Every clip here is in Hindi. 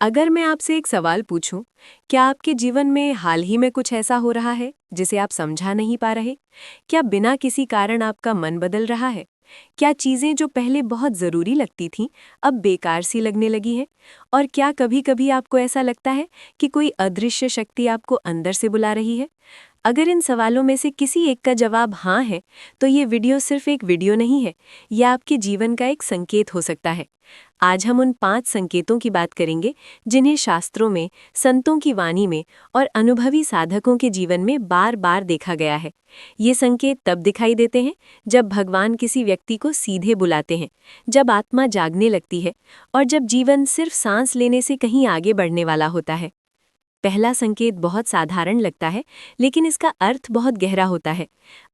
अगर मैं आपसे एक सवाल पूछूं, क्या आपके जीवन में हाल ही में कुछ ऐसा हो रहा है जिसे आप समझा नहीं पा रहे? क्या बिना किसी कारण आपका मन बदल रहा है? क्या चीजें जो पहले बहुत जरूरी लगती थीं, अब बेकार सी लगने लगी हैं? और क्या कभी-कभी आपको ऐसा लगता है कि कोई अदृश्य शक्ति आपको अंदर से बुला रही है? अगर इन सवालों में से किसी एक का जवाब हाँ है, तो ये वीडियो सिर्फ एक वीडियो नहीं है, यह आपके जीवन का एक संकेत हो सकता है। आज हम उन 5 संकेतों की बात करेंगे जिन्हें शास्त्रों में, संतों की वाणी में और अनुभवी साधकों के जीवन में बार-बार देखा गया है। ये संकेत तब दिखाई देते हैं जब भगवान किसी व्यक्ति को सीधे बुलाते हैं, जब आत्मा जागने लगती है और जब जीवन सिर्फ सांस लेने से कहीं आगे बढ़ने वाला होता है। पहला संकेत बहुत साधारण लगता है, लेकिन इसका अर्थ बहुत गहरा होता है।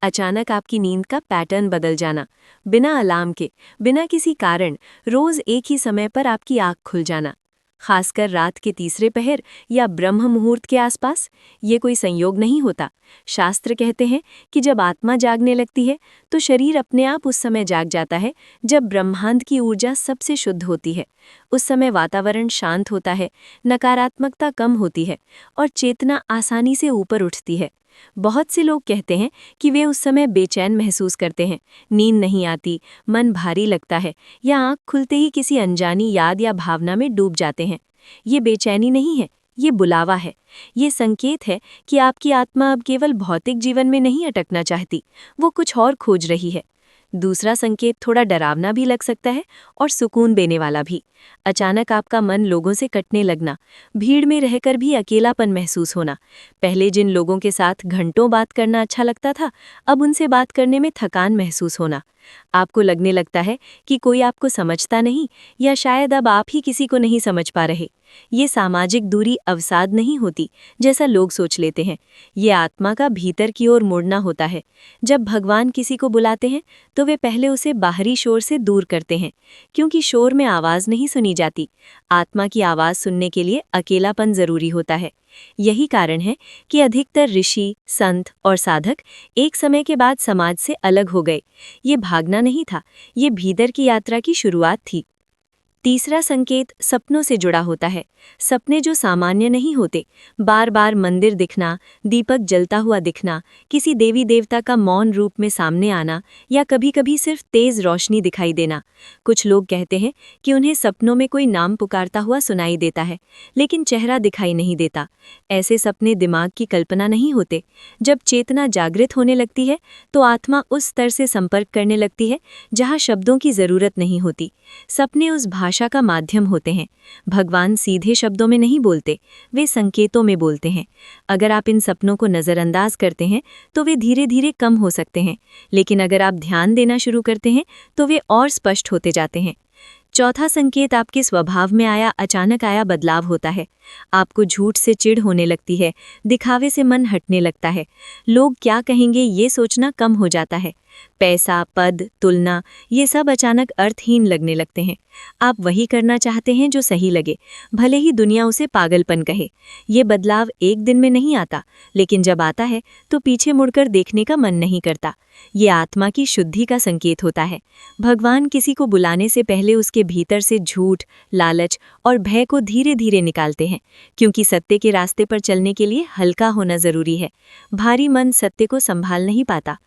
अचानक आपकी नींद का पैटर्न बदल जाना, बिना अलार्म के, बिना किसी कारण, रोज एक ही समय पर आपकी आंख खुल जाना, खासकर रात के तीसरे पहर या ब्रह्म मुहूर्त के आसपास। ये कोई संयोग नहीं होता। शास्त्र कहते हैं कि जब आत्मा जागने लगती है तो शरीर अपने आप उस समय जाग जाता है जब ब्रह्मांड की ऊर्जा सबसे शुद्ध होती है। उस समय वातावरण शांत होता है, नकारात्मकता कम होती है और चेतना आसानी से ऊपर उठती है। बहुत से लोग कहते हैं कि वे उस समय बेचैन महसूस करते हैं, नींद नहीं आती, मन भारी लगता है या आंख खुलते ही किसी अनजानी याद या भावना में डूब जाते हैं। ये बेचैनी नहीं है, ये बुलावा है। ये संकेत है कि आपकी आत्मा अब केवल भौतिक जीवन में नहीं अटकना चाहती, वो कुछ और खोज रही है। दूसरा संकेत थोड़ा डरावना भी लग सकता है और सुकून देने वाला भी। अचानक आपका मन लोगों से कटने लगना, भीड़ में रहकर भी अकेलापन महसूस होना। पहले जिन लोगों के साथ घंटों बात करना अच्छा लगता था, अब उनसे बात करने में थकान महसूस होना। आपको लगने लगता है कि कोई आपको समझता नहीं या शायद अब आप ही किसी को नहीं समझ पा रहे। ये सामाजिक दूरी अवसाद नहीं होती जैसा लोग सोच लेते हैं, ये आत्मा का भीतर की ओर मुड़ना होता है। जब भगवान किसी को बुलाते हैं तो वे पहले उसे बाहरी शोर से दूर करते हैं, क्योंकि शोर में आवाज़ नहीं सुनी जाती। आत्मा की आवाज़ सुनने के लिए अकेलापन जरूरी होता है। यही कारण है कि अधिकतर ऋषि, संत और साधक एक समय के बाद समाज से अलग हो गए। ये भागना नहीं था, ये भीतर की यात्रा की शुरुआत थी। तीसरा संकेत सपनों से जुड़ा होता है। सपने जो सामान्य नहीं होते, बार बार मंदिर दिखना, दीपक जलता हुआ दिखना, किसी देवी देवता का मौन रूप में सामने आना या कभी कभी सिर्फ तेज रोशनी दिखाई देना। कुछ लोग कहते हैं कि उन्हें सपनों में कोई नाम पुकारता हुआ सुनाई देता है, लेकिन चेहरा दिखाई नहीं देता। ऐसे सपने दिमाग की कल्पना नहीं होते। जब चेतना जागृत होने लगती है तो आत्मा उस स्तर से संपर्क करने लगती है जहाँ शब्दों की जरूरत नहीं होती। सपने उस भाषा का माध्यम होते हैं। भगवान सीधे शब्दों में नहीं बोलते, वे संकेतों में बोलते हैं। अगर आप इन सपनों को नज़रअंदाज करते हैं तो वे धीरे धीरे कम हो सकते हैं, लेकिन अगर आप ध्यान देना शुरू करते हैं तो वे और स्पष्ट होते जाते हैं। चौथा संकेत आपके स्वभाव में अचानक आया बदलाव होता है। आपको झूठ से चिढ़ होने लगती है, दिखावे से मन हटने लगता है, लोग क्या कहेंगे ये सोचना कम हो जाता है। पैसा, पद, तुलना, ये सब अचानक अर्थहीन लगने लगते हैं। आप वही करना चाहते हैं जो सही लगे, भले ही दुनिया उसे पागलपन कहे। ये बदलाव एक दिन में नहीं आता, लेकिन जब आता है तो पीछे मुड़कर देखने का मन नहीं करता। ये आत्मा की शुद्धि का संकेत होता है। भगवान किसी को बुलाने से पहले उसके भीतर से झूठ, लालच और भय को धीरे धीरे निकालते हैं, क्योंकि सत्य के रास्ते पर चलने के लिए हल्का होना जरूरी है। भारी मन सत्य को संभाल नहीं पाता।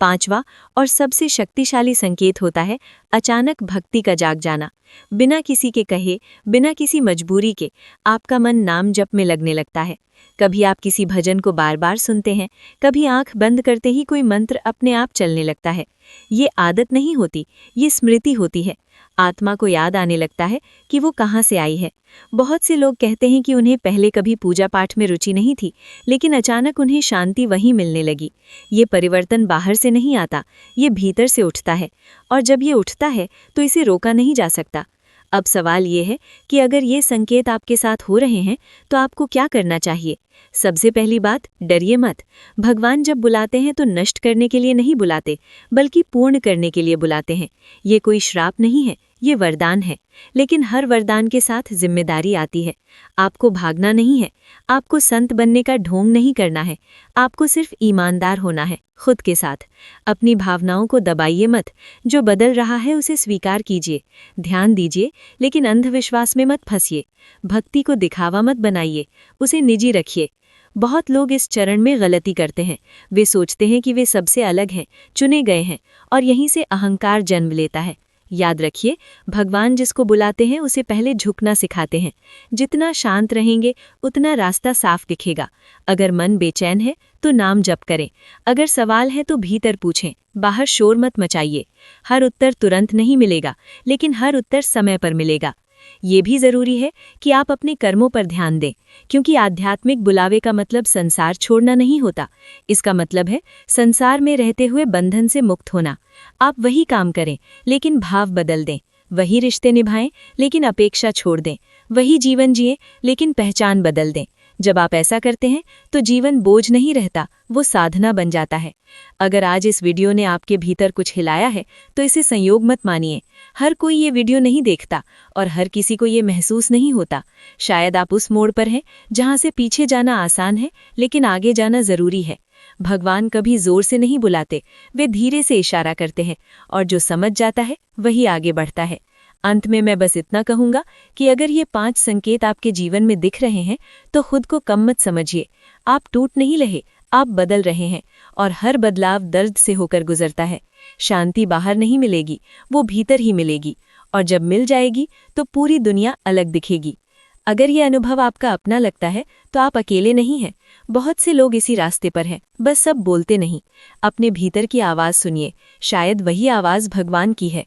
पांचवा और सबसे शक्तिशाली संकेत होता है अचानक भक्ति का जाग जाना। बिना किसी के कहे, बिना किसी मजबूरी के आपका मन नाम जप में लगने लगता है। कभी आप किसी भजन को बार बार सुनते हैं, कभी आंख बंद करते ही कोई मंत्र अपने आप चलने लगता है। ये आदत नहीं होती, ये स्मृति होती है। आत्मा को याद आने लगता है कि वो कहाँ से आई है। बहुत से लोग कहते हैं कि उन्हें पहले कभी पूजा पाठ में रुचि नहीं थी, लेकिन अचानक उन्हें शांति वहीं मिलने लगी। ये परिवर्तन बाहर से नहीं आता, ये भीतर से उठता है, और जब ये उठता है तो इसे रोका नहीं जा सकता। अब सवाल ये है कि अगर ये संकेत आपके साथ हो रहे हैं तो आपको क्या करना चाहिए। सबसे पहली बात, डरिए मत। भगवान जब बुलाते हैं तो नष्ट करने के लिए नहीं बुलाते, बल्कि पूर्ण करने के लिए बुलाते हैं। ये कोई श्राप नहीं है, ये वरदान है, लेकिन हर वरदान के साथ जिम्मेदारी आती है। आपको भागना नहीं है, आपको संत बनने का ढोंग नहीं करना है, आपको सिर्फ ईमानदार होना है खुद के साथ। अपनी भावनाओं को दबाइए मत, जो बदल रहा है उसे स्वीकार कीजिए, ध्यान दीजिए, लेकिन अंधविश्वास में मत फंसिए। भक्ति को दिखावा मत बनाइए, उसे निजी रखिए। बहुत लोग इस चरण में गलती करते हैं। वे सोचते हैं कि वे सबसे अलग हैं, चुने गए हैं, और यहीं से अहंकार जन्म लेता है। याद रखिए, भगवान जिसको बुलाते हैं उसे पहले झुकना सिखाते हैं। जितना शांत रहेंगे उतना रास्ता साफ दिखेगा। अगर मन बेचैन है तो नाम जप करें, अगर सवाल है तो भीतर पूछें, बाहर शोर मत मचाइए। हर उत्तर तुरंत नहीं मिलेगा, लेकिन हर उत्तर समय पर मिलेगा। ये भी जरूरी है कि आप अपने कर्मों पर ध्यान दें, क्योंकि आध्यात्मिक बुलावे का मतलब संसार छोड़ना नहीं होता। इसका मतलब है संसार में रहते हुए बंधन से मुक्त होना। आप वही काम करें, लेकिन भाव बदल दें। वही रिश्ते निभाएं, लेकिन अपेक्षा छोड़ दें। वही जीवन जिए, लेकिन पहचान बदल दें। जब आप ऐसा करते हैं तो जीवन बोझ नहीं रहता, वो साधना बन जाता है। अगर आज इस वीडियो ने आपके भीतर कुछ हिलाया है तो इसे संयोग मत मानिए। हर कोई ये वीडियो नहीं देखता और हर किसी को ये महसूस नहीं होता। शायद आप उस मोड़ पर हैं जहां से पीछे जाना आसान है, लेकिन आगे जाना जरूरी है। भगवान कभी जोर से नहीं बुलाते, वे धीरे से इशारा करते हैं, और जो समझ जाता है वही आगे बढ़ता है। अंत में मैं बस इतना कहूंगा कि अगर ये 5 संकेत आपके जीवन में दिख रहे हैं तो खुद को कम मत समझिए। आप टूट नहीं रहे, आप बदल रहे हैं, और हर बदलाव दर्द से होकर गुजरता है। शांति बाहर नहीं मिलेगी, वो भीतर ही मिलेगी, और जब मिल जाएगी तो पूरी दुनिया अलग दिखेगी। अगर ये अनुभव आपका अपना लगता है तो आप अकेले नहीं हैं। बहुत से लोग इसी रास्ते पर हैं, बस सब बोलते नहीं। अपने भीतर की आवाज़ सुनिए, शायद वही आवाज़ भगवान की है।